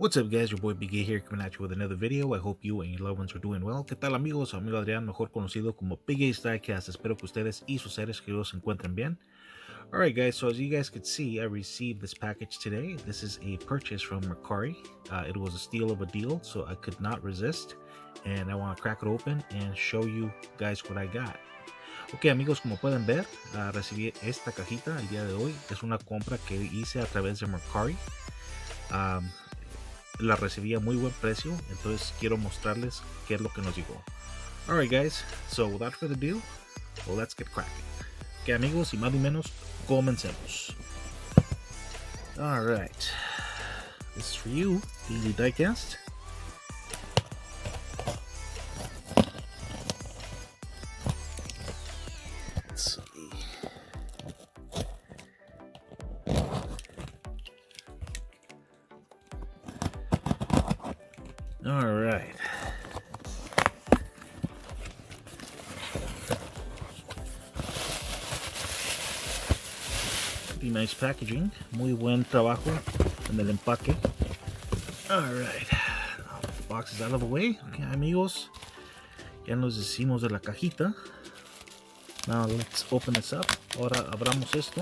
What's up guys, your boy Big A here coming at you with another video. I hope you and your loved ones are doing well. ¿Qué tal amigos? Amigo Adrián, mejor conocido como Big A Stylecast. Espero que ustedes y sus seres queridos se encuentren bien. Alright guys, so as you guys could see, I received this package today. This is a purchase from Mercari. It was a steal of a deal, so I could not resist. And I want to crack it open and show you guys what I got. Ok amigos, como pueden ver, recibí esta cajita el día de hoy. Es una compra que hice a través de Mercari. La recibí a muy buen precio, entonces quiero mostrarles qué es lo que nos llegó. Alright guys, so without further ado, well, let's get cracking. Ok amigos, y más o menos, comencemos. Alright, this is for you, Daily Diecast. Let's see. All right. Pretty nice packaging. Muy buen trabajo en el empaque. All right. Now the box is out of the way. Okay, amigos. Ya nos deshicimos de la cajita. Now let's open this up. Ahora abramos esto.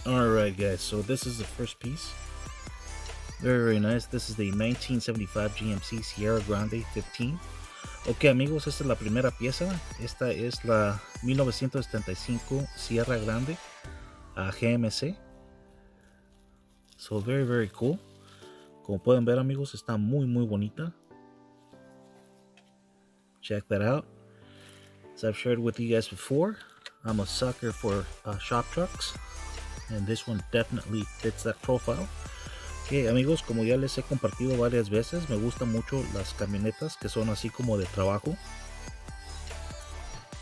Alright guys, so this is the first piece. Very nice. This is the 1975 GMC Sierra Grande 15. Ok amigos, esta es la primera pieza. Esta es la 1975 Sierra Grande GMC. So very cool. Como pueden ver amigos, está muy bonita. Check that out. As I've shared with you guys before, I'm a sucker for shop trucks. And this one definitely fits that profile. Ok amigos, como ya les he compartido varias veces, me gustan mucho las camionetas que son así como de trabajo.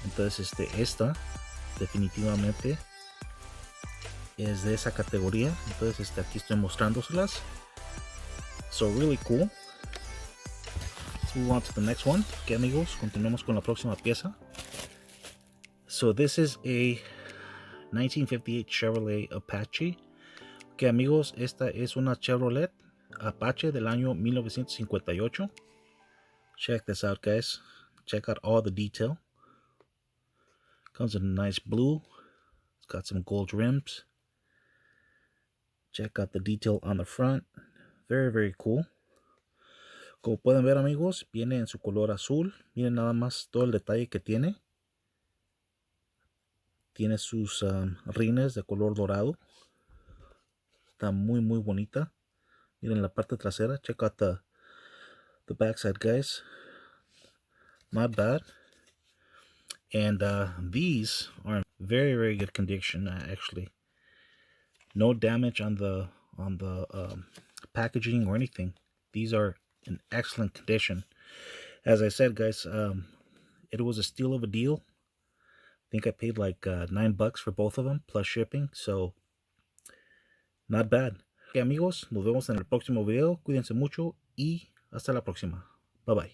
Entonces esta definitivamente es de esa categoría. Entonces aquí estoy mostrándoselas. So really cool. Let's move on to the next one. Ok amigos, continuamos con la próxima pieza. So this is a 1958 Chevrolet Apache. Ok amigos, esta es una Chevrolet Apache del año 1958. Check this out guys. Check out all the detail. Comes in a nice blue. It's got some gold rims. Check out the detail on the front. Very cool. Como pueden ver amigos, viene en su color azul. Miren nada más todo el detalle que tiene. Tiene sus rines de color dorado. Está muy bonita. Miren la parte trasera. Check out the backside guys. Not bad. And these are in very good condition actually. No damage on the packaging or anything. These are in excellent condition. As I said guys, it was a steal of a deal. I think I paid like $9 for both of them plus shipping, so not bad. Ok amigos, nos vemos en el próximo video. Cuídense mucho y hasta la próxima. Bye bye.